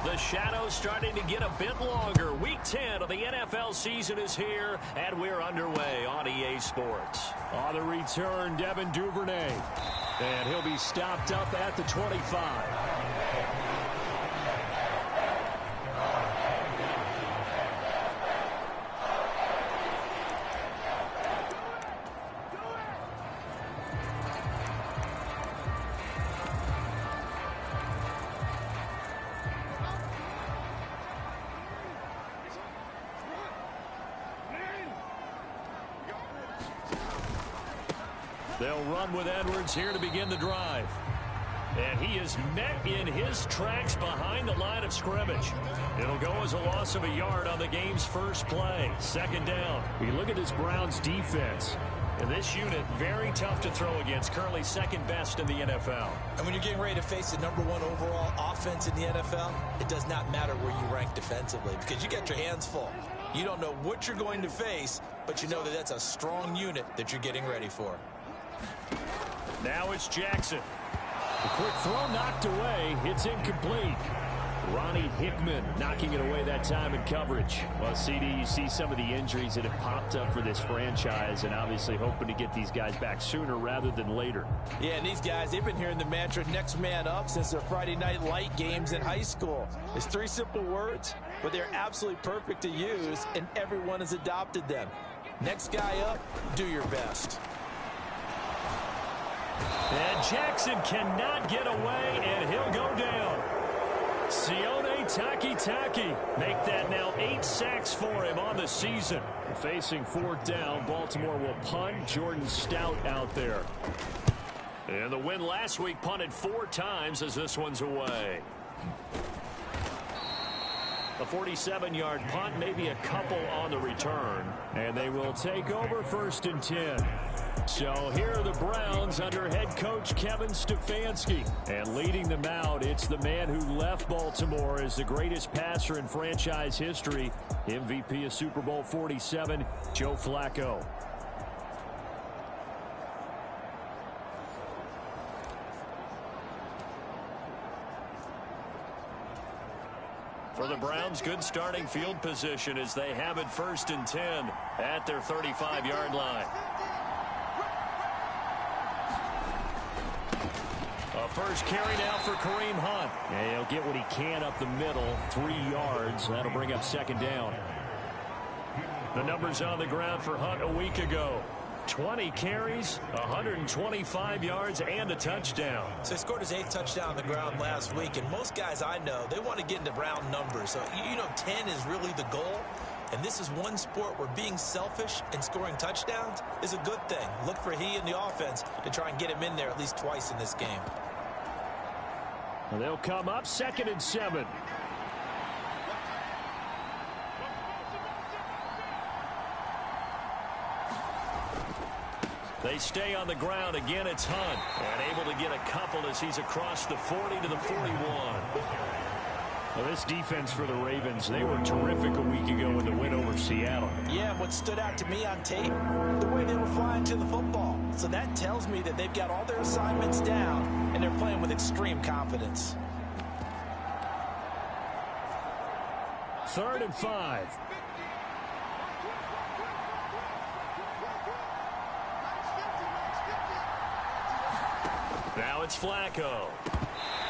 The shadows starting to get a bit longer. Week 10 of the NFL season is here, and we're underway on EA Sports. On the return, Devin Duvernay. And he'll be stopped up at the 25. They'll run with Edwards here to begin the drive. And he is met in his tracks behind the line of scrimmage. It'll go as a loss of a yard on the game's first play. Second down. We look at this Browns defense. And this unit, very tough to throw against. Currently second best in the NFL. And when you're getting ready to face the #1 overall offense in the NFL, it does not matter where you rank defensively because you got your hands full. You don't know what you're going to face, but you know that that's a strong unit that you're getting ready for. Now it's Jackson. The quick throw knocked away. It's incomplete. Ronnie Hickman knocking it away that time in coverage. Well, CD, you see some of the injuries that have popped up for this franchise and obviously hoping to get these guys back sooner rather than later. Yeah, and these guys, they've been hearing the mantra next man up since their Friday night light games in high school. It's 3 simple words, but they're absolutely perfect to use, and everyone has adopted them. Next guy up, do your best. And Jackson cannot get away, and he'll go down. Sione Takitaki make that now 8 sacks for him on the season. Facing 4th down, Baltimore will punt. Jordan Stout out there. And the win last week punted 4 times as this one's away. A 47-yard punt, maybe a couple on the return. And they will take over 1st and 10. So here are the Browns under head coach Kevin Stefanski. And leading them out, it's the man who left Baltimore as the greatest passer in franchise history, MVP of Super Bowl 47, Joe Flacco. For the Browns, good starting field position as they have it 1st and 10 at their 35-yard line. A first carry now for Kareem Hunt. Yeah, he'll get what he can up the middle, 3 yards. That'll bring up 2nd down. The numbers on the ground for Hunt a week ago. 20 carries, 125 yards, and a touchdown. So he scored his 8th touchdown on the ground last week, and most guys I know, they want to get into round numbers. So, you know, 10 is really the goal. And this is one sport where being selfish and scoring touchdowns is a good thing. Look for he and the offense to try and get him in there at least twice in this game. And they'll come up 2nd and 7. They stay on the ground. Again, it's Hunt. And able to get a couple as he's across the 40 to the 41. Well, this defense for the Ravens, they were terrific a week ago in the win over Seattle. Yeah, what stood out to me on tape, the way they were flying to the football. So that tells me that they've got all their assignments down, and they're playing with extreme confidence. 3rd and 5. Now it's Flacco.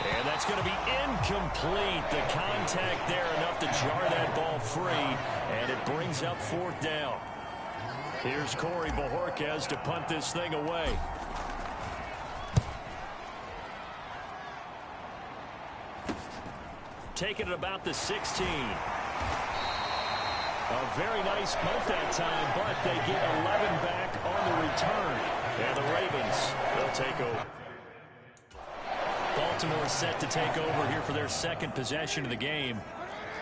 And that's going to be incomplete. The contact there enough to jar that ball free. And it brings up 4th down. Here's Corey Bojorquez to punt this thing away. Taking it about the 16. A very nice punt that time, but they get 11 back on the return. And the Ravens, they'll take over. Baltimore set to take over here for their 2nd possession of the game.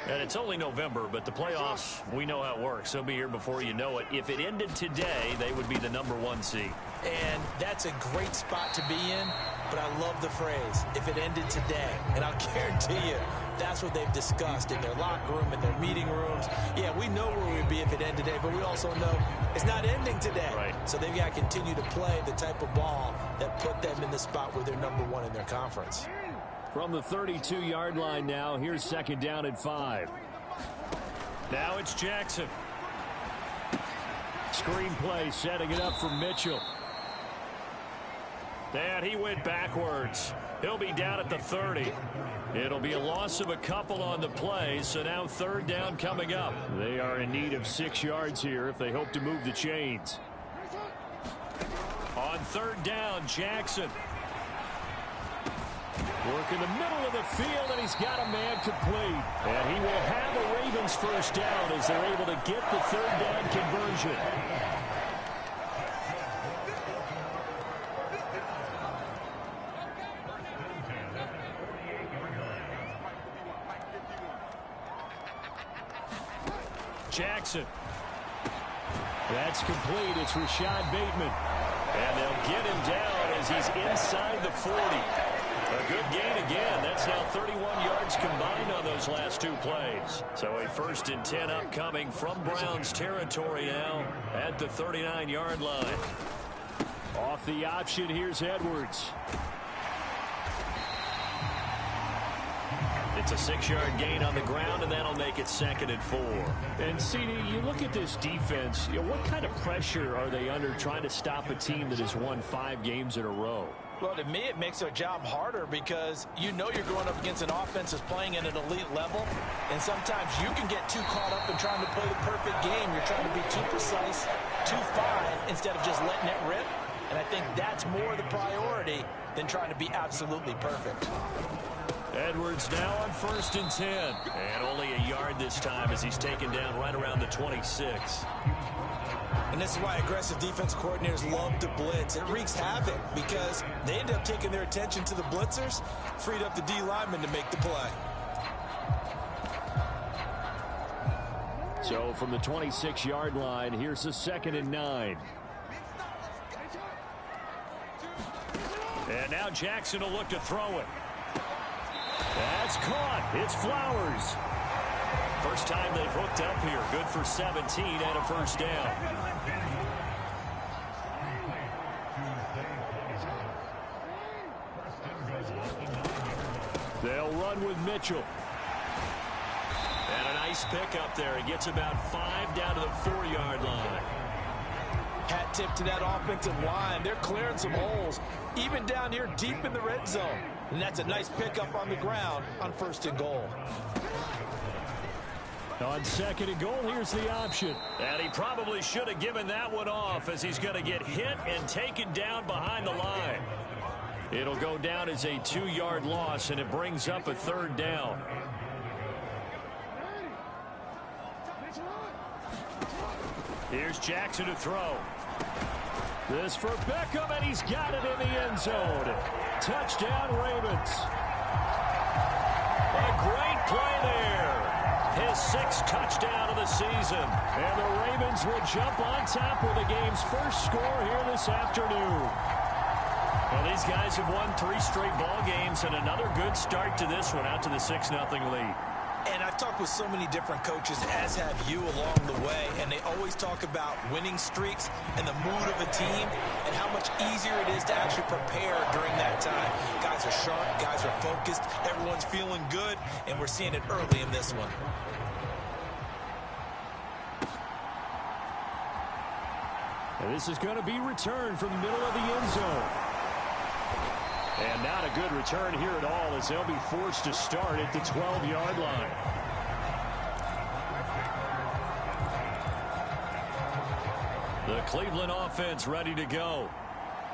And it's only November, but the playoffs, we know how it works. They'll be here before you know it. If it ended today, they would be the #1 seed. And that's a great spot to be in, but I love the phrase, if it ended today. And I'll guarantee you, that's what they've discussed in their locker room, in their meeting rooms. Yeah, we know where we'd be if it ended today, but we also know it's not ending today. Right. So they've got to continue to play the type of ball that put them in the spot where they're #1 in their conference. From the 32-yard line now, here's second down and 5. Now it's Jackson. Screenplay setting it up for Mitchell. And he went backwards. He'll be down at the 30. It'll be a loss of a couple on the play, so now third down coming up. They are in need of 6 yards here if they hope to move the chains. On third down, Jackson. Work in the middle of the field, and he's got a man complete. And he will have a Ravens first down as they're able to get the third down conversion. Jackson. That's complete. It's Rashad Bateman. And they'll get him down as he's inside the 40. A good gain again. That's now 31 yards combined on those last 2 plays. So a 1st and 10 upcoming from Browns territory now at the 39-yard line. Off the option, here's Edwards. It's a 6-yard gain on the ground, and that'll make it 2nd and 4. And, CD, you look at this defense, what kind of pressure are they under trying to stop a team that has won 5 games in a row? Well, to me, it makes their job harder because you know you're going up against an offense that's playing at an elite level, and sometimes you can get too caught up in trying to play the perfect game. You're trying to be too precise, too fine, instead of just letting it rip, and I think that's more the priority than trying to be absolutely perfect. Edwards now on 1st and 10. And only a yard this time as he's taken down right around the 26. And this is why aggressive defense coordinators love to blitz. It wreaks havoc because they end up taking their attention to the blitzers, freed up the D lineman to make the play. So from the 26-yard line, here's a 2nd and 9. And now Jackson will look to throw it. That's caught. It's Flowers. First time they've hooked up here. Good for 17 and a first down. They'll run with Mitchell. And a nice pick up there. He gets about 5 down to the 4-yard line. Hat tip to that offensive line. They're clearing some holes, even down here deep in the red zone. And that's a nice pickup on the ground on 1st and goal. On 2nd and goal, here's the option. And he probably should have given that one off as he's going to get hit and taken down behind the line. It'll go down as a 2-yard loss, and it brings up a 3rd down. Here's Jackson to throw. This for Beckham, and he's got it in the end zone. Touchdown, Ravens. A great play there. His 6th touchdown of the season. And the Ravens will jump on top with the game's first score here this afternoon. Well, these guys have won 3 straight ball games, and another good start to this one out to the 6-0 lead. And I've talked with so many different coaches, as have you along the way, and they always talk about winning streaks and the mood of a team and how much easier it is to actually prepare during that time. Guys are sharp, guys are focused, everyone's feeling good, and we're seeing it early in this one. And this is going to be returned from the middle of the end zone. And not a good return here at all as they'll be forced to start at the 12-yard line. The Cleveland offense ready to go.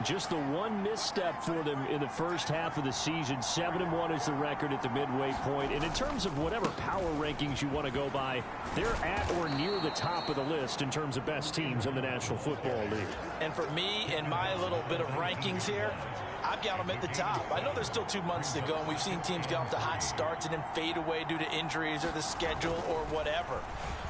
Just the one misstep for them in the first half of the season. 7-1 is the record at the midway point. And in terms of whatever power rankings you want to go by, they're at or near the top of the list in terms of best teams in the National Football League. And for me, in my little bit of rankings here, I've got them at the top. I know there's still 2 months to go, and we've seen teams get off to hot starts and then fade away due to injuries or the schedule or whatever.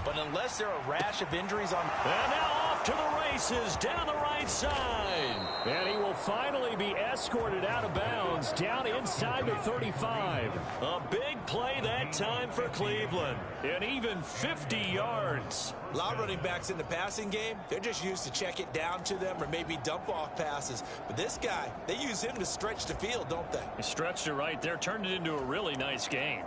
But unless there are a rash of injuries on... And now off off to the races down the right side. And he will finally be escorted out of bounds down inside the 35. A big play that time for Cleveland. And even 50 yards. A lot of running backs in the passing game, they're just used to check it down to them or maybe dump off passes. But this guy, they use him to stretch the field, don't they? He stretched it right there, turned it into a really nice game.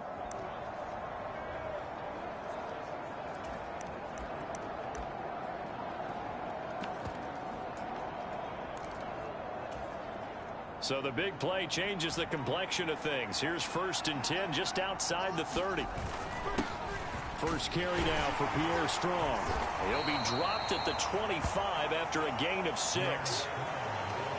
So the big play changes the complexion of things. Here's 1st and 10 just outside the 30. First carry now for Pierre Strong. He'll be dropped at the 25 after a gain of 6.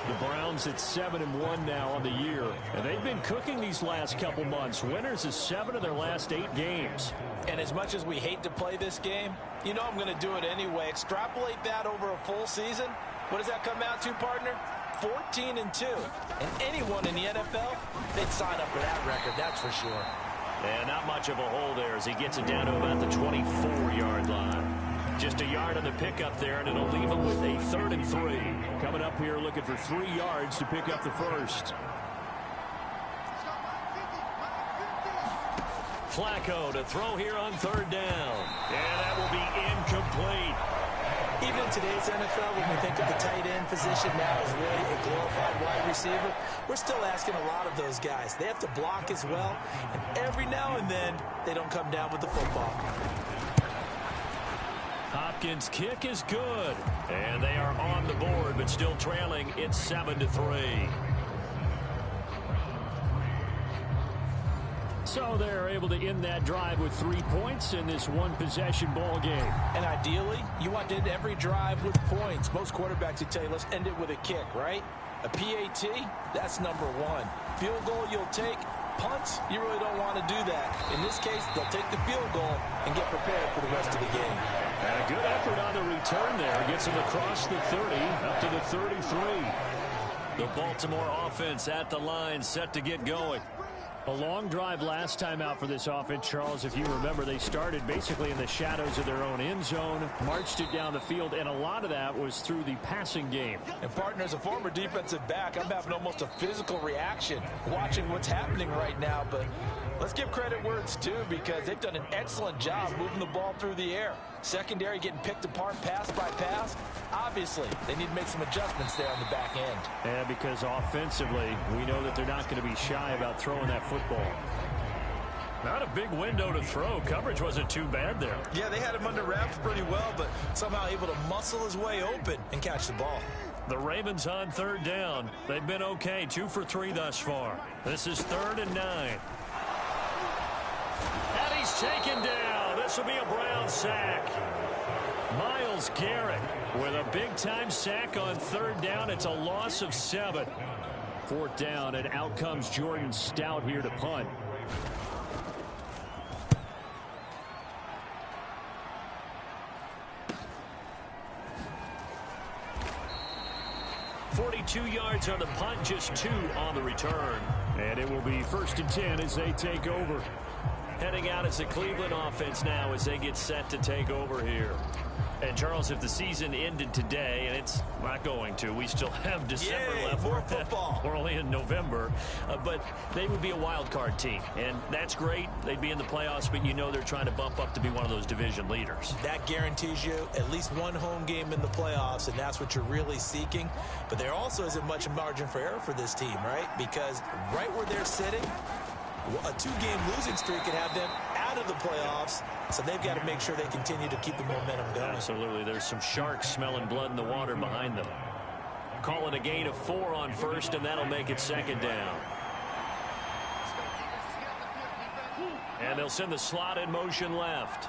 The Browns at 7-1 now on the year. And they've been cooking these last couple months. Winners of 7 of their last 8 games. And as much as we hate to play this game, you know I'm going to do it anyway. Extrapolate that over a full season. What does that come out to, partner? 14-2. And anyone in the NFL, they'd sign up for that record, that's for sure. And not much of a hole there as he gets it down to about the 24-yard line. Just a yard on the pickup there, and it'll leave him with a 3rd and 3. Coming up here looking for 3 yards to pick up the first. Flacco to throw here on 3rd down. And that will be incomplete. Even in today's NFL, when we think of the tight end position now as really a glorified wide receiver, we're still asking a lot of those guys. They have to block as well, and every now and then, they don't come down with the football. Hopkins' kick is good, and they are on the board, but still trailing. It's 7-3. So they're able to end that drive with 3 points in this one-possession ball game. And ideally, you want to end every drive with points. Most quarterbacks would tell you, let's end it with a kick, right? A PAT, that's number 1. Field goal you'll take. Punts, you really don't want to do that. In this case, they'll take the field goal and get prepared for the rest of the game. And a good effort on the return there. Gets him across the 30, up to the 33. The Baltimore offense at the line, set to get going. A long drive last time out for this offense, Charles. If you remember, they started basically in the shadows of their own end zone, marched it down the field, and a lot of that was through the passing game. And, partner, as a former defensive back, I'm having almost a physical reaction watching what's happening right now. But let's give credit where it's due, because they've done an excellent job moving the ball through the air. Secondary getting picked apart pass by pass. Obviously, they need to make some adjustments there on the back end. Yeah, because offensively, we know that they're not going to be shy about throwing that football. Not a big window to throw. Coverage wasn't too bad there. Yeah, they had him under wraps pretty well, but somehow able to muscle his way open and catch the ball. The Ravens on 3rd down. They've been okay, 2 for 3 thus far. This is 3rd and 9. And he's taken down. This will be a Brown sack. Myles Garrett with a big-time sack on 3rd down. It's a loss of 7. 4th down, and out comes Jordan Stout here to punt. .42 yards on the punt, just 2 on the return. And it will be 1st and 10 as they take over. Heading out as the Cleveland offense now as they get set to take over here. And, Charles, if the season ended today, and it's not going to, we still have December left. More football. We're only in November. But they would be a wild card team. And that's great. They'd be in the playoffs, but you know they're trying to bump up to be one of those division leaders. That guarantees you at least one home game in the playoffs, and that's what you're really seeking. But there also isn't much margin for error for this team, right? Because right where they're sitting, a 2-game losing streak could have them out of the playoffs, so they've got to make sure they continue to keep the momentum going. Absolutely. There's some sharks smelling blood in the water behind them. Calling a gain of 4 on 1st, and that'll make it 2nd down. And they'll send the slot in motion left.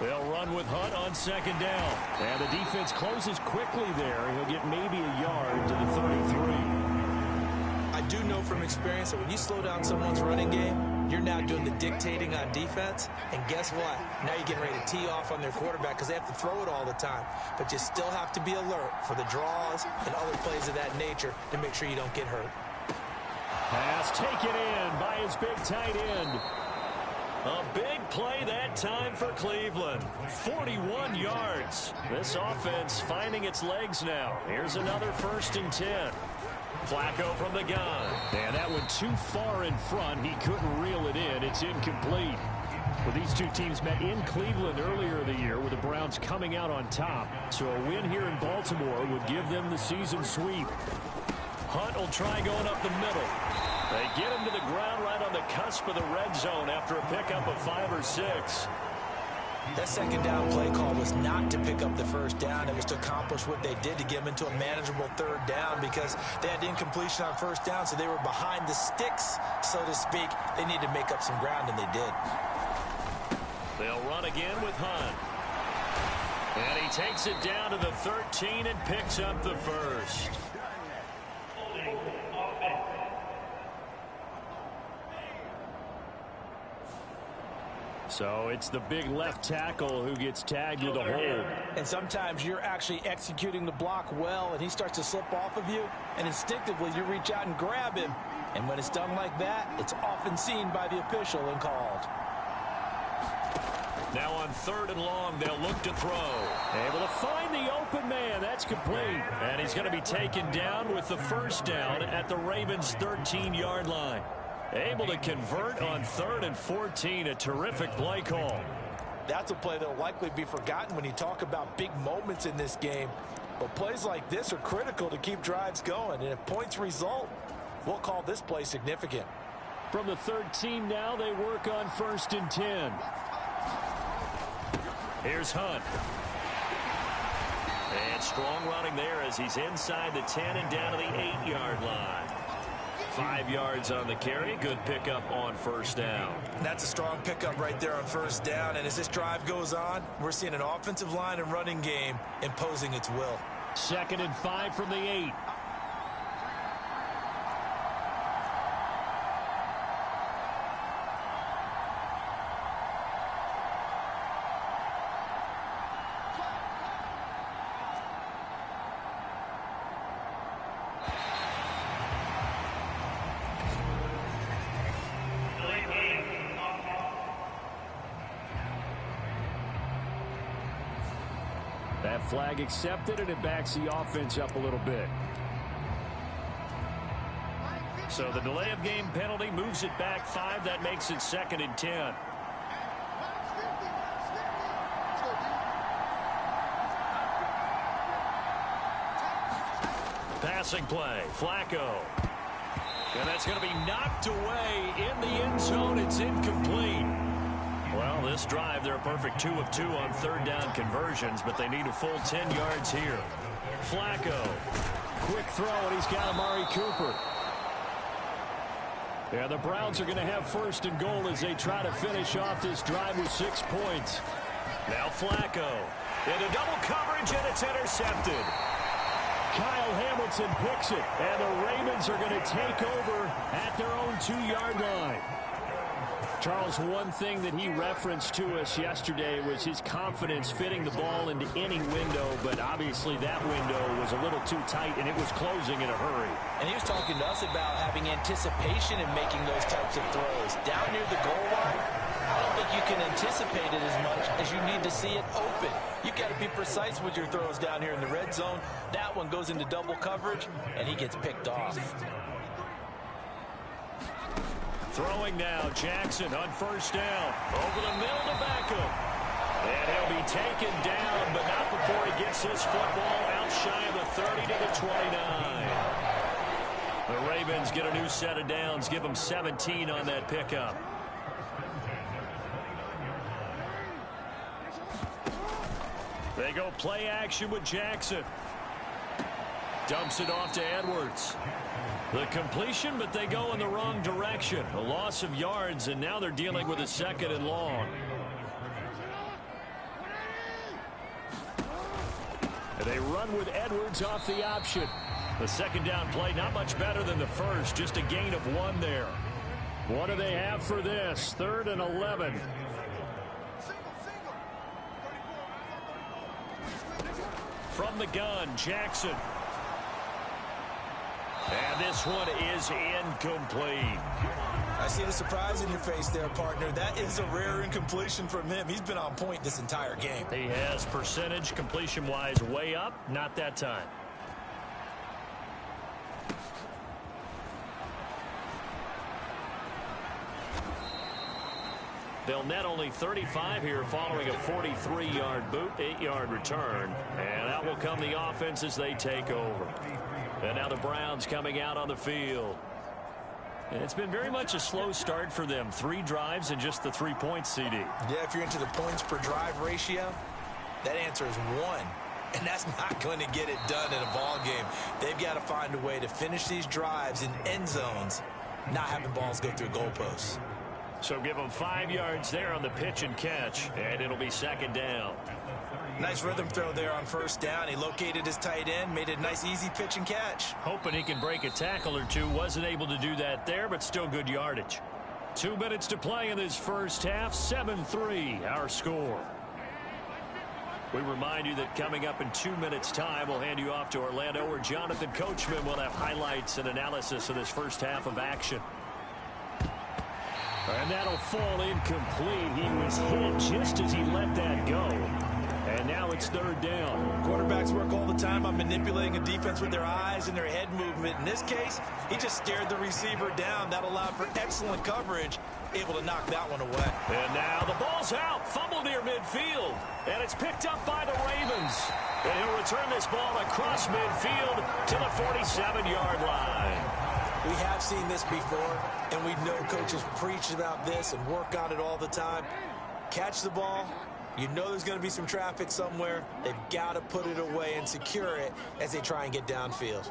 They'll run with Hunt on 2nd down. And the defense closes quickly there. He'll get maybe a yard to the 33. I do know from experience that when you slow down someone's running game, you're now doing the dictating on defense. And guess what? Now you're getting ready to tee off on their quarterback because they have to throw it all the time. But you still have to be alert for the draws and other plays of that nature to make sure you don't get hurt. Pass taken in by his big tight end. A big play that time for Cleveland. 41 yards. This offense finding its legs now. Here's another 1st and 10. Flacco from the gun. And that went too far in front. He couldn't reel it in. It's incomplete. Well, these two teams met in Cleveland earlier in the year with the Browns coming out on top. So a win here in Baltimore would give them the season sweep. Hunt will try going up the middle. They get him to the ground right on the cusp of the red zone after a pickup of 5 or 6. That 2nd down play call was not to pick up the 1st down. It was to accomplish what they did to get them into a manageable 3rd down because they had incompletion on 1st down, so they were behind the sticks, so to speak. They needed to make up some ground, and they did. They'll run again with Hunt. And he takes it down to the 13 and picks up the 1st. So it's the big left tackle who gets tagged with a hold. And sometimes you're actually executing the block well, and he starts to slip off of you, and instinctively you reach out and grab him. And when it's done like that, it's often seen by the official and called. Now on 3rd and long, they'll look to throw. Able to find the open man. That's complete. And he's going to be taken down with the 1st down at the Ravens' 13-yard line. Able to convert on 3rd and 14. A terrific play call. That's a play that will likely be forgotten when you talk about big moments in this game. But plays like this are critical to keep drives going. And if points result, we'll call this play significant. From the 13 now, they work on 1st and 10. Here's Hunt. And strong running there as he's inside the 10 and down to the 8-yard line. 5 yards on the carry. Good pickup on 1st down. That's a strong pickup right there on 1st down. And as this drive goes on, we're seeing an offensive line and running game imposing its will. 2nd and 5 from the 8. That flag accepted, and it backs the offense up a little bit. So the delay of game penalty moves it back 5. That makes it 2nd and 10. Passing play, Flacco. And that's going to be knocked away in the end zone. It's incomplete. Well, this drive, they're a perfect 2 of 2 on 3rd down conversions, but they need a full 10 yards here. Flacco. Quick throw, and he's got Amari Cooper. Yeah, the Browns are going to have 1st and goal as they try to finish off this drive with 6 points. Now Flacco. Into double coverage, and it's intercepted. Kyle Hamilton picks it, and the Ravens are going to take over at their own 2-yard line. Charles, one thing that he referenced to us yesterday was his confidence fitting the ball into any window, but obviously that window was a little too tight, and it was closing in a hurry. And he was talking to us about having anticipation in making those types of throws. Down near the goal line, I don't think you can anticipate it as much as you need to see it open. You got to be precise with your throws down here in the red zone. That one goes into double coverage, and he gets picked off. Throwing now, Jackson on 1st down. Over the middle to Beckham. And he'll be taken down, but not before he gets this football out shy of the 30 to the 29. The Ravens get a new set of downs, give them 17 on that pickup. They go play action with Jackson. Dumps it off to Edwards. The completion, but they go in the wrong direction. A loss of yards, and now they're dealing with a 2nd and long. And they run with Edwards off the option. The 2nd down play, not much better than the first, just a gain of 1 there. What do they have for this? 3rd and 11. From the gun, Jackson. And this one is incomplete. I see the surprise in your face there, partner. That is a rare incompletion from him. He's been on point this entire game. He has percentage completion-wise way up. Not that time. They'll net only 35 here following a 43-yard boot, 8-yard return. And out will come the offense as they take over. And now the Browns coming out on the field. And it's been very much a slow start for them. 3 drives and just the 3 points, CD. Yeah, if you're into the points per drive ratio, that answer is 1. And that's not going to get it done in a ball game. They've got to find a way to finish these drives in end zones, not having balls go through goalposts. So give them 5 yards there on the pitch and catch, and it'll be second down. Nice rhythm throw there on first down. He located his tight end, made a nice easy pitch and catch. Hoping he can break a tackle or two. Wasn't able to do that there, but still good yardage. 2 minutes to play in this first half. 7-3 our score. We remind you that coming up in 2 minutes time, we'll hand you off to Orlando, where Jonathan Coachman will have highlights and analysis of this first half of action. And that'll fall incomplete. He was hit just as he let that go. And now it's third down. Quarterbacks work all the time on manipulating a defense with their eyes and their head movement. In this case, he just stared the receiver down. That allowed for excellent coverage, able to knock that one away. And now the ball's out. Fumble near midfield. And it's picked up by the Ravens. And he'll return this ball across midfield to the 47-yard line. We have seen this before, and we know coaches preach about this and work on it all the time. Catch the ball. You know there's going to be some traffic somewhere. They've got to put it away and secure it as they try and get downfield.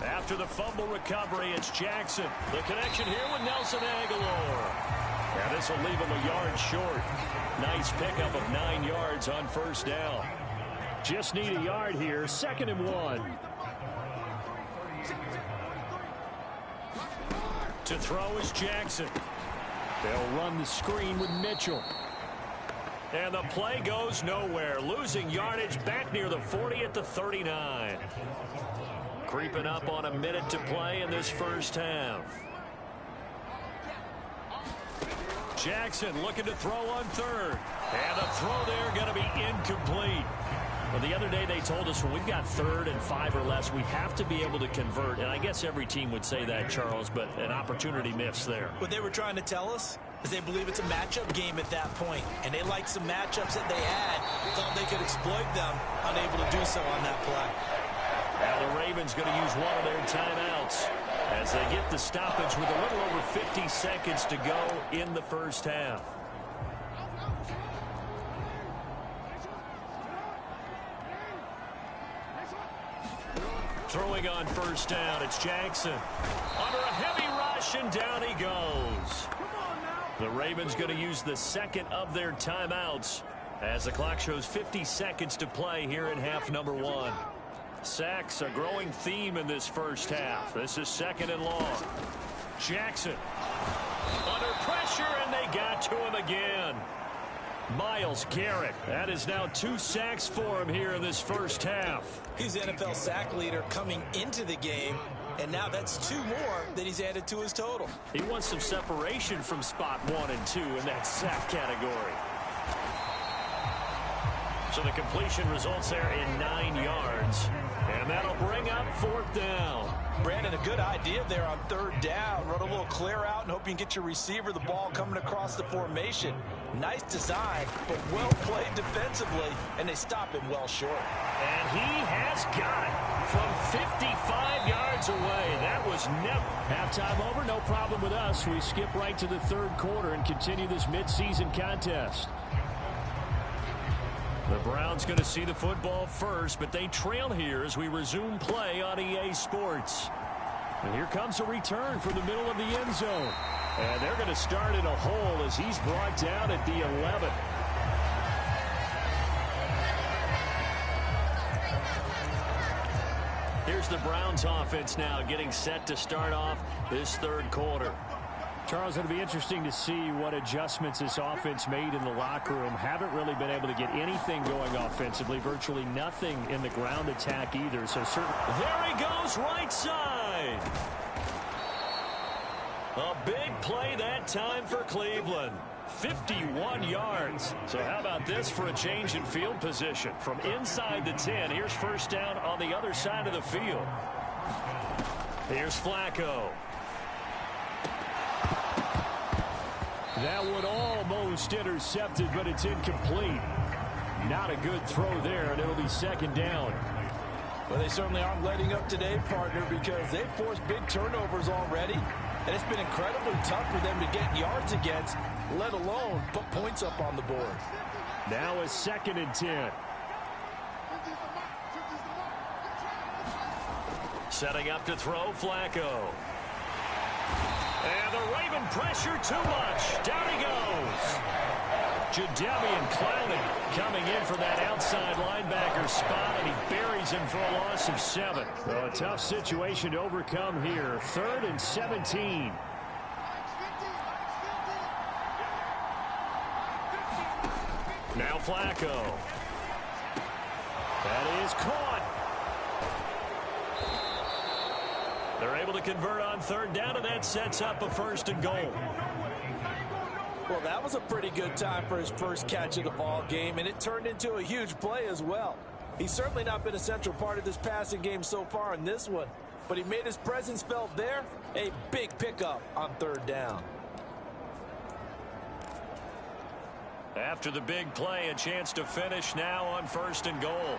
After the fumble recovery, it's Jackson. The connection here with Nelson Aguilar. And this will leave him a yard short. Nice pickup of 9 yards on first down. Just need a yard here. 2nd and 1. To throw is Jackson. They'll run the screen with Mitchell. And the play goes nowhere. Losing yardage back near the 40 at the 39. Creeping up on a minute to play in this first half. Jackson looking to throw on third. And the throw there going to be incomplete. Well, the other day they told us when we've got 3rd and 5 or less, we have to be able to convert. And I guess every team would say that, Charles, but an opportunity missed there. What they were trying to tell us is they believe it's a matchup game at that point. And they liked some matchups that they had, thought they could exploit them, unable to do so on that play. Now the Ravens going to use one of their timeouts as they get the stoppage with a little over 50 seconds to go in the first half. Throwing on first down, it's Jackson. Under a heavy rush, and down he goes. The Ravens going to use the 2nd of their timeouts as the clock shows 50 seconds to play here in half number 1. Sacks, a growing theme in this first half. This is 2nd and long. Jackson under pressure, and they got to him again. Myles Garrett. That is now 2 sacks for him here in this first half. He's the NFL sack leader coming into the game, and now that's 2 more that he's added to his total. He wants some separation from spot 1 and 2 in that sack category. So the completion results there in 9 yards. And that'll bring up 4th down. Brandon, a good idea there on 3rd down. Run a little clear out and hope you can get your receiver the ball coming across the formation. Nice design, but well played defensively, and they stop him well short. And he has got it from 55 yards away. That was never. Halftime over, no problem with us. We skip right to the 3rd quarter and continue this midseason contest. The Browns going to see the football first, but they trail here as we resume play on EA Sports. And here comes a return from the middle of the end zone. And they're going to start in a hole as he's brought down at the 11. Here's the Browns offense now getting set to start off this 3rd quarter. Charles, it'll be interesting to see what adjustments this offense made in the locker room. Haven't really been able to get anything going offensively. Virtually nothing in the ground attack either. So certainly. There he goes, right side. A big play that time for Cleveland. 51 yards. So how about this for a change in field position? From inside the 10, here's first down on the other side of the field. Here's Flacco. That one almost intercepted, but it's incomplete. Not a good throw there, and it'll be second down. Well, they certainly aren't letting up today, partner, because they've forced big turnovers already. And it's been incredibly tough for them to get yards against, let alone put points up on the board. Now a 2nd and 10. Setting up to throw, Flacco. And the Raven pressure too much. Down he goes. Jadeveon Clowney coming in for that outside linebacker spot, and he buries him for a loss of 7. So a tough situation to overcome here. 3rd and 17. Now Flacco. That is caught. They're able to convert on 3rd down, and that sets up a 1st and goal. Well, that was a pretty good time for his first catch of the ball game, and it turned into a huge play as well. He's certainly not been a central part of this passing game so far in this one, but he made his presence felt there. A big pickup on 3rd down. After the big play, a chance to finish now on 1st and goal.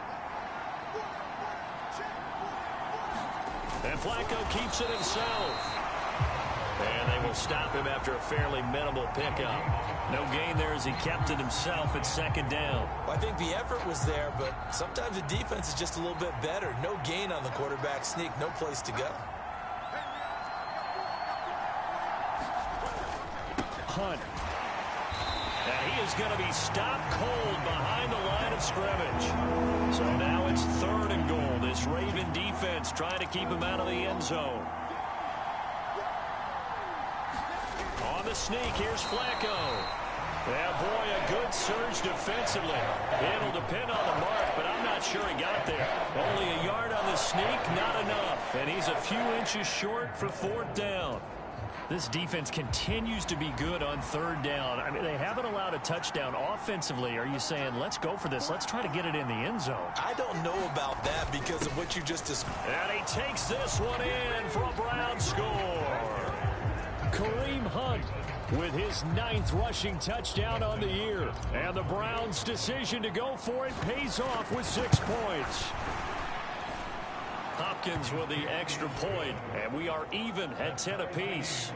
And Flacco keeps it himself. And they will stop him after a fairly minimal pickup. No gain there as he kept it himself at 2nd down. Well, I think the effort was there, but sometimes the defense is just a little bit better. No gain on the quarterback sneak, no place to go. Hunt. And he is going to be stopped cold behind the line of scrimmage. So now it's 3rd and goal. This Raven defense trying to keep him out of the end zone. On the sneak, here's Flacco. Yeah, boy, a good surge defensively. Able to pin on the mark, but I'm not sure he got there. Only a yard on the sneak, not enough. And he's a few inches short for 4th down. This defense continues to be good on 3rd down. I mean, they haven't allowed a touchdown offensively. Are you saying, let's go for this? Let's try to get it in the end zone. I don't know about that because of what you just described. And he takes this one in for a Brown score. Kareem Hunt with his 9th rushing touchdown on the year. And the Browns' decision to go for it pays off with 6 points. Hopkins with the extra point, and we are even at 10 apiece.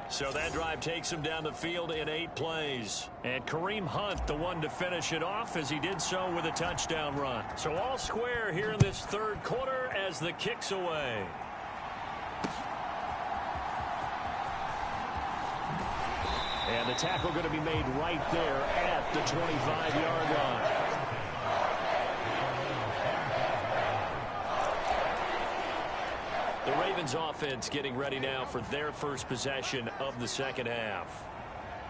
So that drive takes him down the field in 8 plays. And Kareem Hunt, the one to finish it off, as he did so with a touchdown run. So all square here in this 3rd quarter as the kick's away. And the tackle going to be made right there at the 25-yard line. The Ravens offense getting ready now for their first possession of the 2nd half.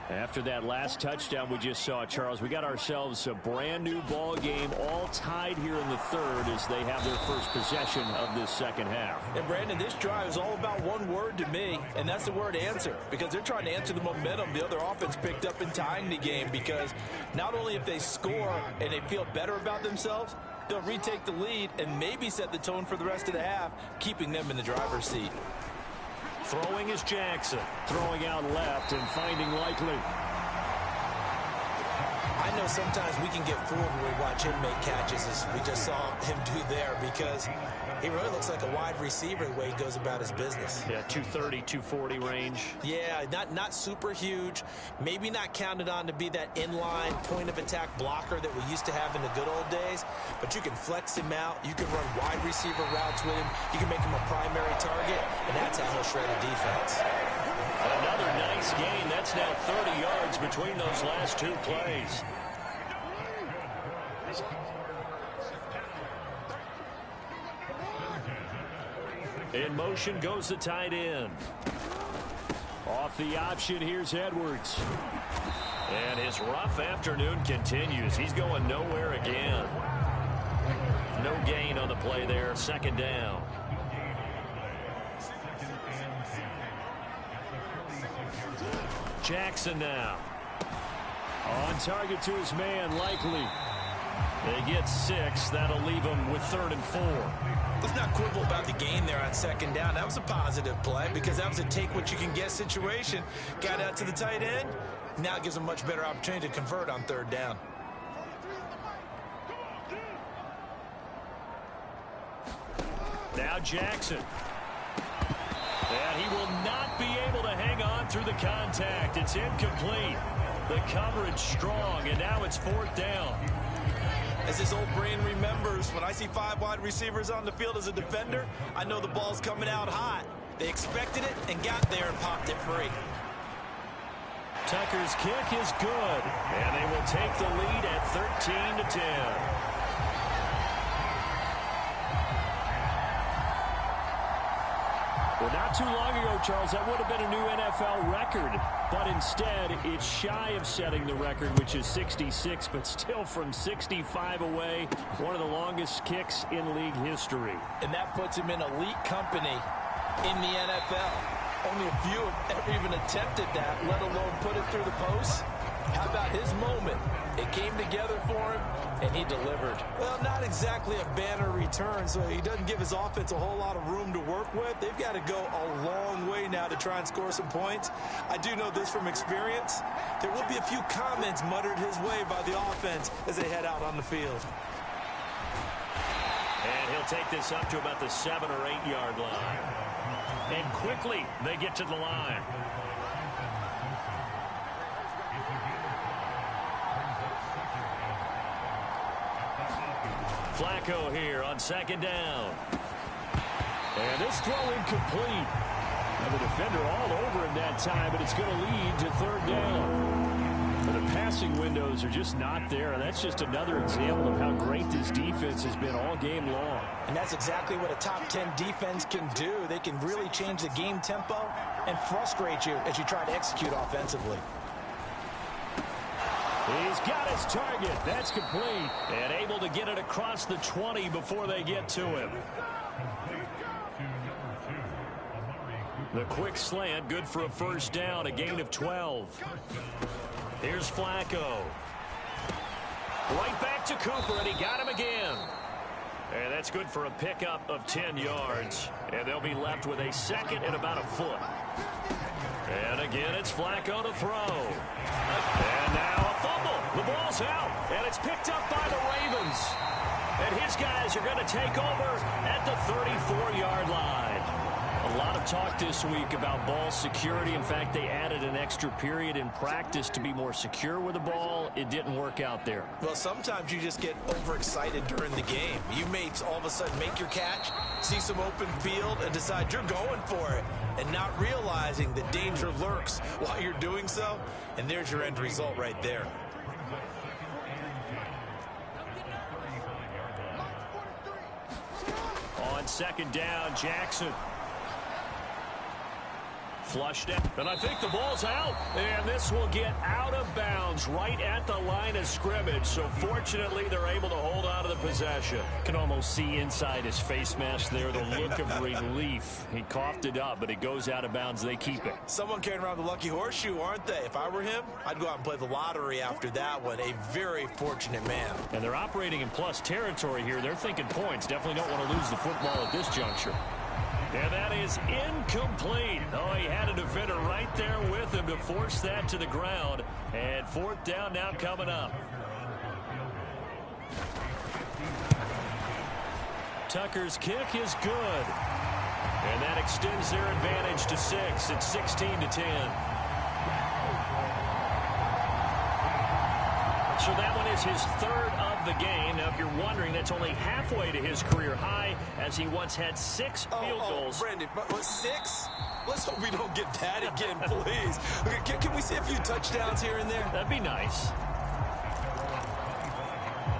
After that last touchdown we just saw, Charles, we got ourselves a brand new ball game, all tied here in the 3rd as they have their first possession of this 2nd half. And Brandon, this drive is all about one word to me, and that's the word answer, because they're trying to answer the momentum the other offense picked up in tying the game, because not only if they score and they feel better about themselves, they'll retake the lead and maybe set the tone for the rest of the half, keeping them in the driver's seat. Throwing is Jackson. Throwing out left and finding Likely. I know sometimes we can get fooled when we watch him make catches, as we just saw him do there, because he really looks like a wide receiver the way he goes about his business. Yeah, 230, 240 range. Yeah, not super huge. Maybe not counted on to be that inline point-of-attack blocker that we used to have in the good old days, but you can flex him out. You can run wide receiver routes with him. You can make him a primary target, and that's how he'll shred a defense. Another nice gain. That's now 30 yards between those last 2 plays. In motion goes the tight end. Off the option, here's Edwards. And his rough afternoon continues. He's going nowhere again. No gain on the play there. 2nd down. Jackson now. On target to his man, likely. They get 6. That'll leave them with 3rd and 4. Let's not quibble about the gain there on 2nd down. That was a positive play because that was a take-what-you-can-get situation. Got out to the tight end. Now it gives them a much better opportunity to convert on 3rd down. Now Jackson. And he will not be able to hang on through the contact. It's incomplete. The coverage strong, and now it's 4th down. As his old brain remembers, when I see 5 wide receivers on the field as a defender, I know the ball's coming out hot. They expected it and got there and popped it free. Tucker's kick is good, and they will take the lead at 13-10. Well, not too long ago, Charles, that would have been a new NFL record. But instead, it's shy of setting the record, which is 66, but still from 65 away, one of the longest kicks in league history. And that puts him in elite company in the NFL. Only a few have ever even attempted that, let alone put it through the post. How about his moment? It came together for him, and he delivered. Well, not exactly a banner return, so he doesn't give his offense a whole lot of room to work with. They've got to go a long way now to try and score some points. I do know this from experience. There will be a few comments muttered his way by the offense as they head out on the field. And he'll take this up to about the 7- or 8-yard line. And quickly, they get to the line. Flacco here on 2nd down. And this throw incomplete. And the defender all over him that time, but it's going to lead to 3rd down. And the passing windows are just not there. And that's just another example of how great this defense has been all game long. And that's exactly what a top 10 defense can do. They can really change the game tempo and frustrate you as you try to execute offensively. He's got his target. That's complete. And able to get it across the 20 before they get to him. The quick slant, good for a 1st down, a gain of 12. Here's Flacco. Right back to Cooper, and he got him again. And that's good for a pickup of 10 yards. And they'll be left with a 2nd and about a foot. And again, it's Flacco to throw. And now a fumble. The ball's out, and it's picked up by the Ravens. And his guys are going to take over at the 34-yard line. A lot of talk this week about ball security. In fact, they added an extra period in practice to be more secure with the ball. It didn't work out there. Well, sometimes you just get overexcited during the game. You may all of a sudden make your catch, see some open field, and decide you're going for it, and not realizing the danger lurks while you're doing so. And there's your end result right there. On 2nd down, Jackson. Flushed it, and I think the ball's out. And this will get out of bounds right at the line of scrimmage. So fortunately, they're able to hold on to the possession. Can almost see inside his face mask there the look of relief. He coughed it up, but it goes out of bounds. They keep it. Someone carrying around the lucky horseshoe, aren't they? If I were him, I'd go out and play the lottery after that one. A very fortunate man. And they're operating in plus territory here. They're thinking points. Definitely don't want to lose the football at this juncture. And that is incomplete. Oh, he had a defender right there with him to force that to the ground. And 4th down now coming up. Tucker's kick is good. And that extends their advantage to 6. It's 16-10. So that one is his 3rd of the game. Now, if you're wondering, that's only halfway to his career high, as he once had 6 field goals. Brandon, 6? Let's hope we don't get that again, please. Can we see a few touchdowns here and there? That'd be nice.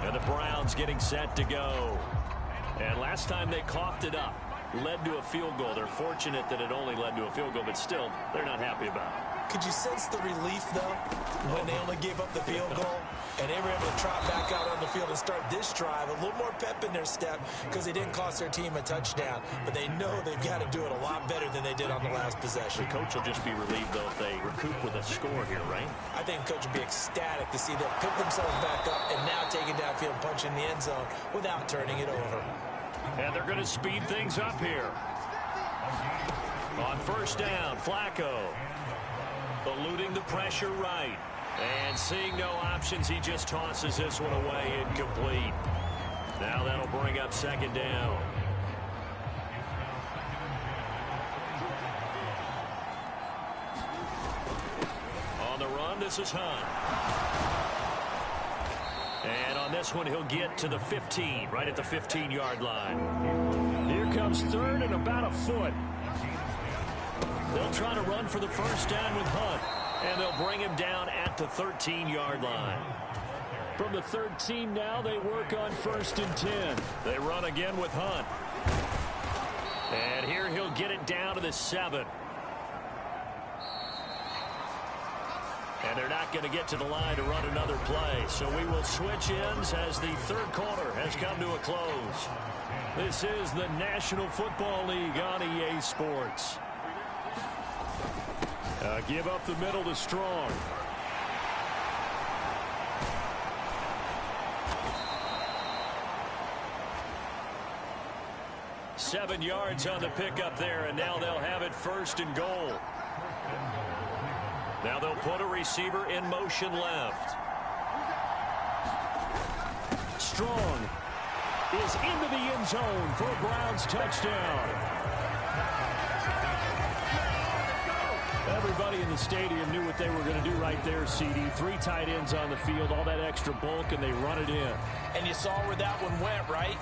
And the Browns getting set to go. And last time they coughed it up. led to a field goal. They're fortunate that it only led to a field goal, but still, they're not happy about it. Could you sense the relief, though, when they only gave up the field goal and they were able to trot back out on the field and start this drive? A little more pep in their step because they didn't cost their team a touchdown, but they know they've got to do it a lot better than they did on the last possession. The coach will just be relieved, though, if they recoup with a score here, right? I think the coach will be ecstatic to see them pick themselves back up and now take it downfield, punch in the end zone without turning it over. And they're going to speed things up here. On first down, Flacco. Eluding the pressure right. And seeing no options, he just tosses this one away, incomplete. Now that'll bring up second down. On the run, this is Hunt. And on this one, he'll get to the 15, right at the 15-yard line. Here comes third and about a foot. They'll try to run for the first down with Hunt, and they'll bring him down at the 13-yard line. From the 13 now, they work on first and 10. They run again with Hunt. And here he'll get it down to the 7. And they're not going to get to the line to run another play. So we will switch ends as the third quarter has come to a close. This is the National Football League on EA Sports. Give up the middle to Strong. Seven yards on the pickup there, and now they'll have it first and goal. Now they'll put a receiver in motion left. Strong is into the end zone for a Browns touchdown. Everybody in the stadium knew what they were going to do right there, CD. 3 tight ends on the field, all that extra bulk, and they run it in. And you saw where that one went, right?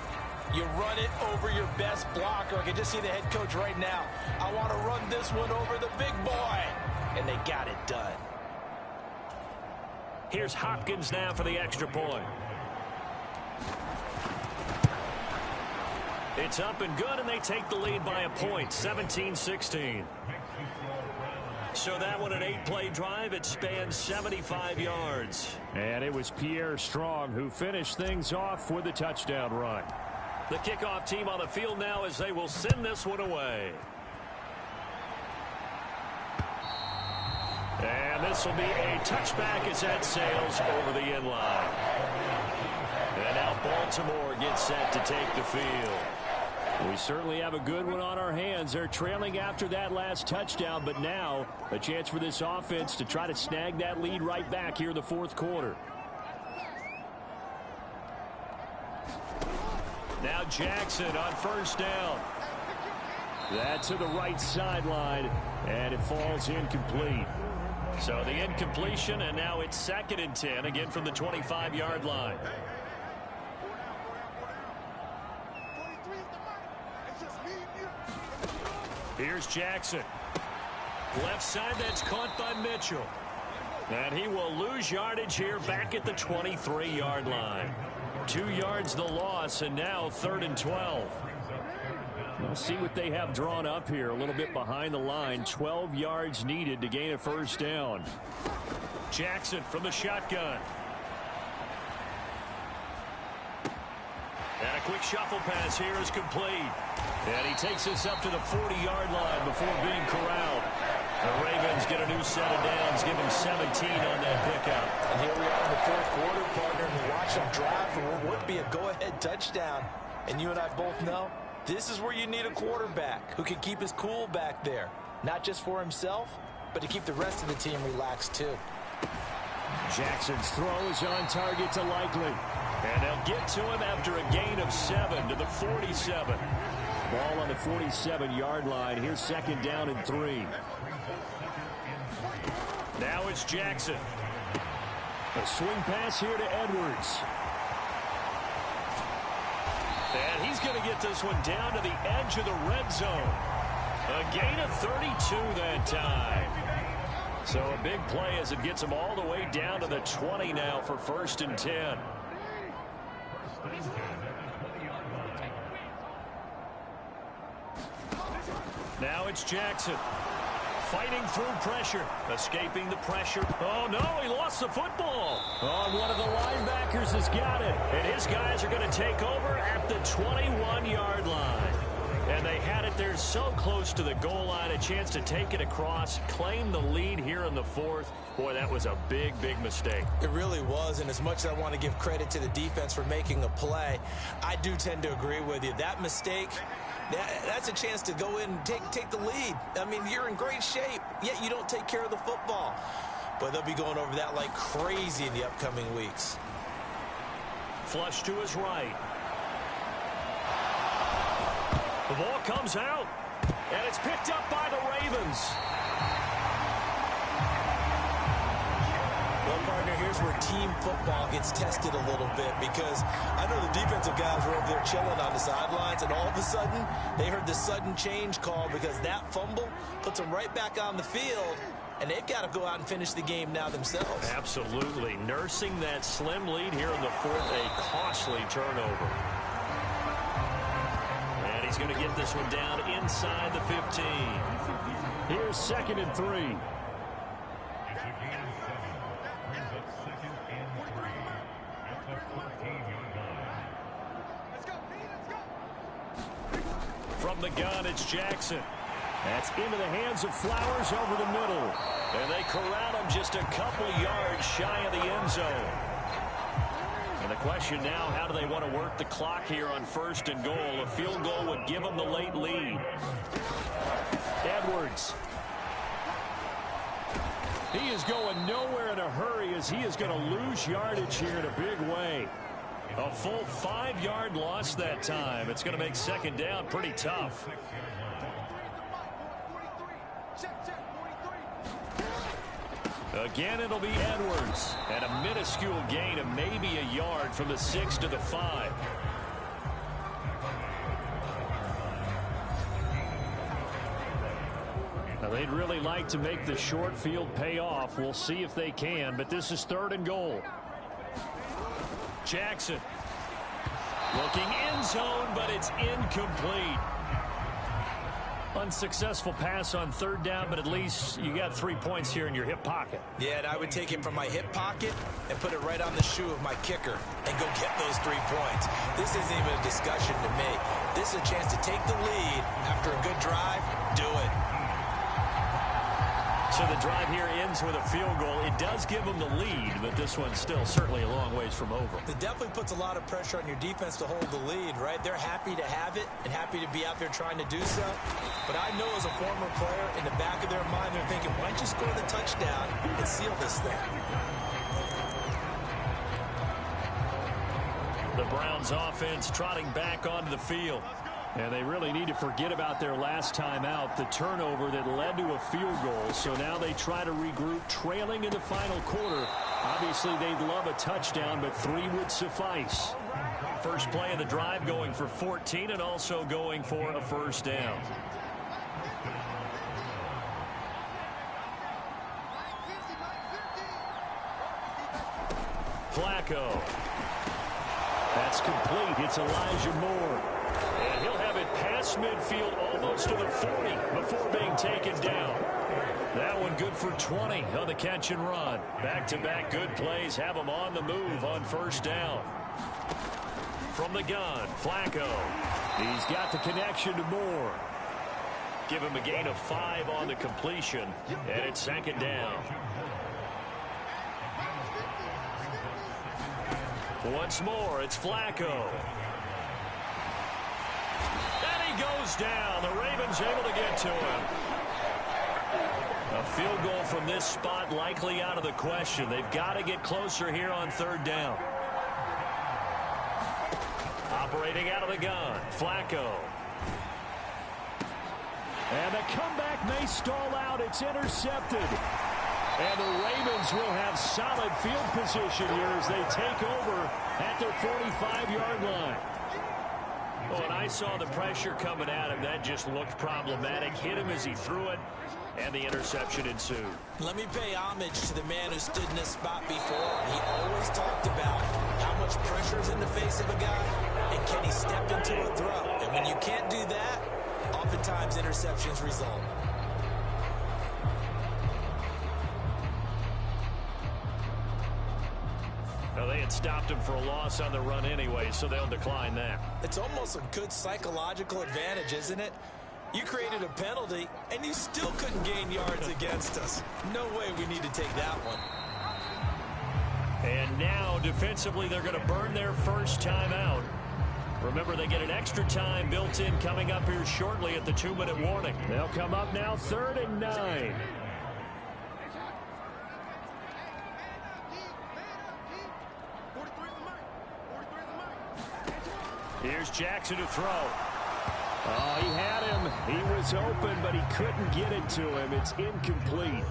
You run it over your best blocker. I can just see the head coach right now. I want to run this one over the big boy. And they got it done. Here's Hopkins now for the extra point. It's up and good, and they take the lead by a point, 17-16. So that one, an 8-play drive. It spans 75 yards. And it was Pierre Strong who finished things off with a touchdown run. The kickoff team on the field now as they will send this one away. And this will be a touchback as that sails over the end line. And now Baltimore gets set to take the field. We certainly have a good one on our hands. They're trailing after that last touchdown, but now a chance for this offense to try to snag that lead right back here in the fourth quarter. Now Jackson on first down. That to the right sideline, and it falls incomplete. So the incompletion, and now it's 2nd and 10, again from the 25-yard line. Here's Jackson. Left side, that's caught by Mitchell. And he will lose yardage here back at the 23-yard line. 2 yards the loss, and now 3rd and 12. We'll see what they have drawn up here. A little bit behind the line. 12 yards needed to gain a first down. Jackson from the shotgun. And a quick shuffle pass here is complete. And he takes us up to the 40-yard line before being corralled. The Ravens get a new set of downs, give him 17 on that pickup. And here we are in the fourth quarter, partner, and we watch them drive for what would be a go-ahead touchdown. And you and I both know this is where you need a quarterback who can keep his cool back there. Not just for himself, but to keep the rest of the team relaxed too. Jackson's throw is on target to Likely. And they'll get to him after a gain of 7 to the 47. Ball on the 47-yard line. Here's 2nd down and 3. Now it's Jackson. A swing pass here to Edwards. And he's going to get this one down to the edge of the red zone. A gain of 32 that time. So a big play as it gets him all the way down to the 20 now for 1st and 10. Now it's Jackson. Fighting through pressure. Escaping the pressure. Oh, no, he lost the football. Oh, and one of the linebackers has got it. And his guys are going to take over at the 21-yard line. And they had it there so close to the goal line. A chance to take it across, claim the lead here in the fourth. Boy, that was a big, big mistake. It really was, and as much as I want to give credit to the defense for making a play, I do tend to agree with you. That mistake, that's a chance to go in and take the lead. I mean, you're in great shape, yet you don't take care of the football. But they'll be going over that like crazy in the upcoming weeks. Flush to his right. The ball comes out, and it's picked up by the Ravens. Well, partner, here's where team football gets tested a little bit, because I know the defensive guys were over there chilling on the sidelines, and all of a sudden, they heard the sudden change call because that fumble puts them right back on the field, and they've got to go out and finish the game now themselves. Absolutely. Nursing that slim lead here in the fourth, a costly turnover. He's going to get this one down inside the 15. Here's 2nd and 3. From the gun, it's Jackson. That's into the hands of Flowers over the middle. And they corral him just a couple yards shy of the end zone. And the question now, how do they want to work the clock here on 1st and goal? A field goal would give them the late lead. Edwards. He is going nowhere in a hurry as he is going to lose yardage here in a big way. A full 5-yard loss that time. It's going to make 2nd down pretty tough. Again, it'll be Edwards. And a minuscule gain of maybe a yard from the 6 to the 5. Now, they'd really like to make the short field pay off. We'll see if they can, but this is 3rd and goal. Jackson. Looking end zone, but it's incomplete. Unsuccessful pass on 3rd down, but at least you got 3 points here in your hip pocket. Yeah, and I would take it from my hip pocket and put it right on the shoe of my kicker and go get those 3 points. This isn't even a discussion to me. This is a chance to take the lead after a good drive. Do it. So the drive here ends with a field goal. It does give them the lead, but this one's still certainly a long ways from over. It definitely puts a lot of pressure on your defense to hold the lead, right? They're happy to have it and happy to be out there trying to do so. But I know as a former player, in the back of their mind, they're thinking, why don't you score the touchdown and seal this thing? The Browns offense trotting back onto the field. And they really need to forget about their last time out, the turnover that led to a field goal. So now they try to regroup, trailing in the final quarter. Obviously, they'd love a touchdown, but 3 would suffice. First play of the drive going for 14 and also going for a 1st down. Flacco. That's complete. It's Elijah Moore. And he'll have it past midfield almost to the 40 before being taken down. That one good for 20 on the catch and run. Back-to-back good plays have him on the move on 1st down. From the gun, Flacco. He's got the connection to Moore. Give him a gain of 5 on the completion, and it's 2nd down. Once more, it's Flacco. And he goes down. The Ravens able to get to him. A field goal from this spot likely out of the question. They've got to get closer here on 3rd down. Operating out of the gun, Flacco. And the comeback may stall out. It's intercepted. And the Ravens will have solid field position here as they take over at their 45-yard line. Well, when I saw the pressure coming at him, that just looked problematic. Hit him as he threw it, and the interception ensued. Let me pay homage to the man who stood in this spot before. He always talked about how much pressure is in the face of a guy, and can he step into a throw. And when you can't do that, Oftentimes, interceptions result. Well, they had stopped him for a loss on the run anyway, so they'll decline that. It's almost a good psychological advantage, isn't it? You created a penalty, and you still couldn't gain yards against us. No way we need to take that one. And now, defensively, they're going to burn their first time out. Remember, they get an extra time built in coming up here shortly at the 2-minute warning. They'll come up now 3rd and 9. Here's Jackson to throw. Oh, he had him. He was open, but he couldn't get it to him. It's incomplete.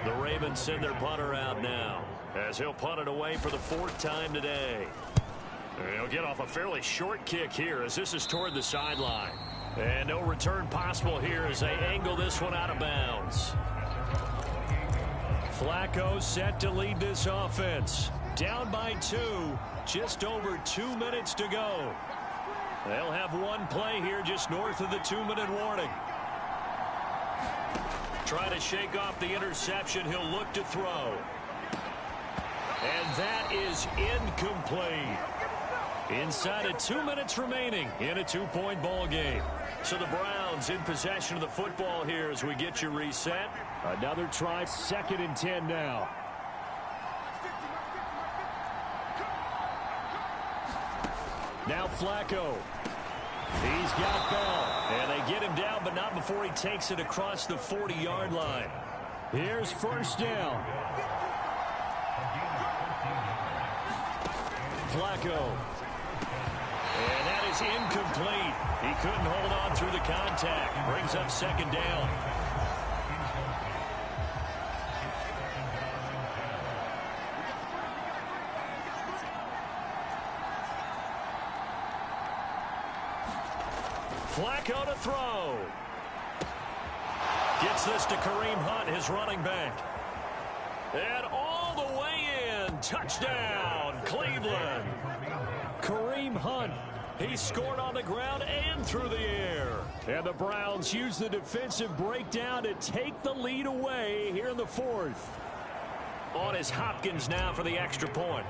The Ravens send their punter out now, as he'll punt it away for the 4th time today. He'll get off a fairly short kick here as this is toward the sideline. And no return possible here as they angle this one out of bounds. Flacco set to lead this offense. Down by 2, just over 2 minutes to go. They'll have one play here just north of the 2-minute warning. Try to shake off the interception. He'll look to throw. And that is incomplete. Inside of 2 minutes remaining in a 2-point ball game. So the Browns in possession of the football here as we get you reset. Another try, 2nd and 10 now. Now Flacco. He's got Bell. And they get him down, but not before he takes it across the 40-yard line. Here's 1st down. Flacco. And that is incomplete. He couldn't hold on through the contact. Brings up 2nd down. Flacco to throw. Gets this to Kareem Hunt, his running back. And all the way in. Touchdown, Cleveland. Kareem Hunt. He scored on the ground and through the air. And the Browns use the defensive breakdown to take the lead away here in the 4th. On is Hopkins now for the extra point.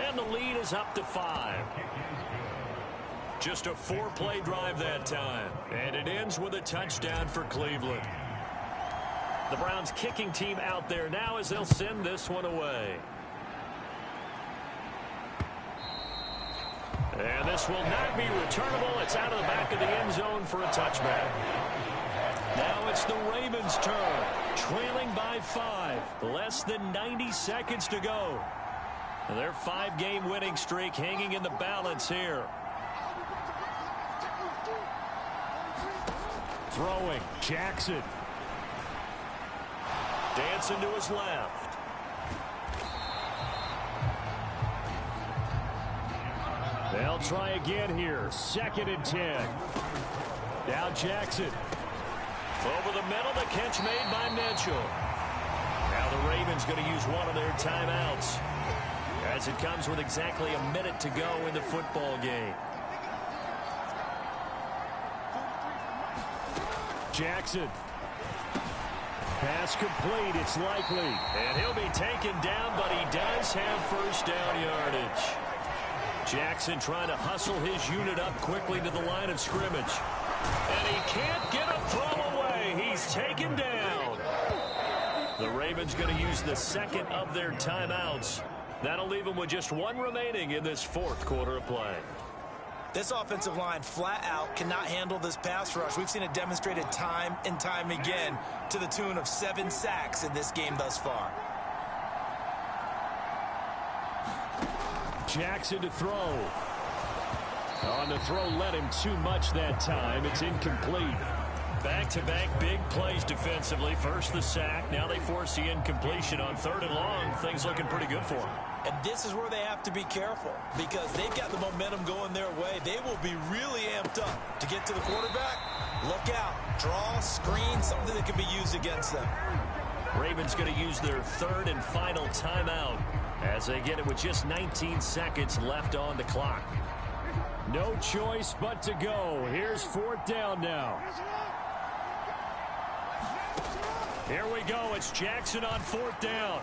And the lead is up to 5. Just a 4-play drive that time. And it ends with a touchdown for Cleveland. The Browns kicking team out there now as they'll send this one away. And this will not be returnable. It's out of the back of the end zone for a touchback. Now it's the Ravens' turn. Trailing by 5. Less than 90 seconds to go. Their 5-game winning streak hanging in the balance here. Throwing. Jackson. Dancing to his left. They'll try again here. 2nd and 10. Now Jackson. Over the middle, the catch made by Mitchell. Now the Ravens going to use one of their timeouts, as it comes with exactly a minute to go in the football game. Jackson. Pass complete. It's likely. And he'll be taken down, but he does have 1st down yardage. Jackson trying to hustle his unit up quickly to the line of scrimmage. And he can't get a throw away. He's taken down. The Ravens going to use the 2nd of their timeouts. That'll leave them with just 1 remaining in this 4th quarter of play. This offensive line flat out cannot handle this pass rush. We've seen it demonstrated time and time again to the tune of 7 sacks in this game thus far. Jackson to throw. On the throw, led him too much that time. It's incomplete. Back-to-back big plays defensively. First the sack. Now they force the incompletion on 3rd and long. Things looking pretty good for them. And this is where they have to be careful, because they've got the momentum going their way. They will be really amped up to get to the quarterback. Look out. Draw, screen, something that can be used against them. Ravens going to use their 3rd and final timeout as they get it with just 19 seconds left on the clock. No choice but to go. Here's 4th down now. Here we go. It's Jackson on 4th down.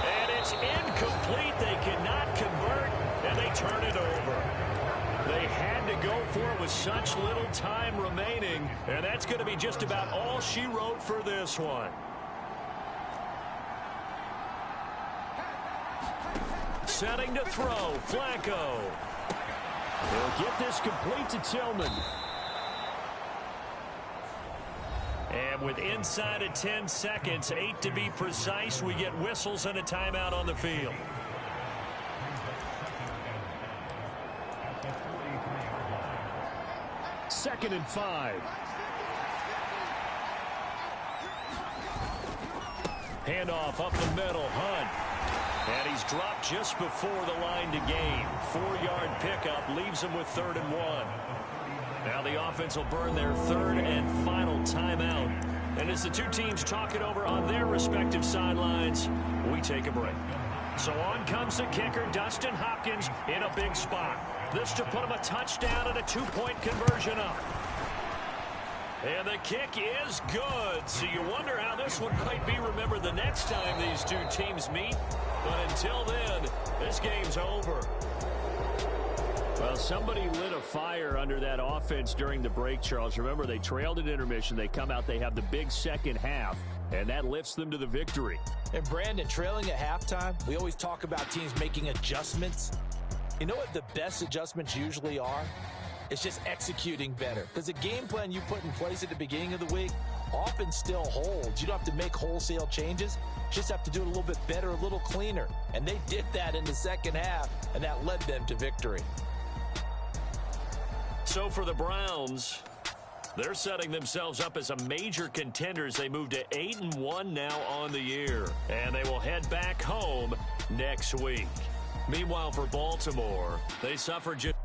And it's incomplete. They cannot convert, and they turn it over. They had to go for it with such little time remaining, and that's going to be just about all she wrote for this one. Setting to throw, Flacco. He'll get this complete to Tillman. And with inside of 10 seconds, 8 to be precise, we get whistles and a timeout on the field. Second and 5. Handoff up the middle, Hunt. And he's dropped just before the line to gain. 4-yard pickup leaves him with 3rd and 1. Now the offense will burn their 3rd and final timeout. And as the two teams talk it over on their respective sidelines, we take a break. So on comes the kicker, Dustin Hopkins, in a big spot. This to put him a touchdown and a 2-point conversion up. And the kick is good. So you wonder how this one might be remembered the next time these two teams meet. But until then, this game's over. Well, somebody lit a fire under that offense during the break, Charles. Remember, they trailed at intermission. They come out, they have the big second half, and that lifts them to the victory. And, Brandon, trailing at halftime, we always talk about teams making adjustments. You know what the best adjustments usually are? It's just executing better. Because the game plan you put in place at the beginning of the week often still holds. You don't have to make wholesale changes. You just have to do it a little bit better, a little cleaner. And they did that in the second half, and that led them to victory. So for the Browns, they're setting themselves up as a major contender as they move to 8-1 now on the year. And they will head back home next week. Meanwhile, for Baltimore, they suffered just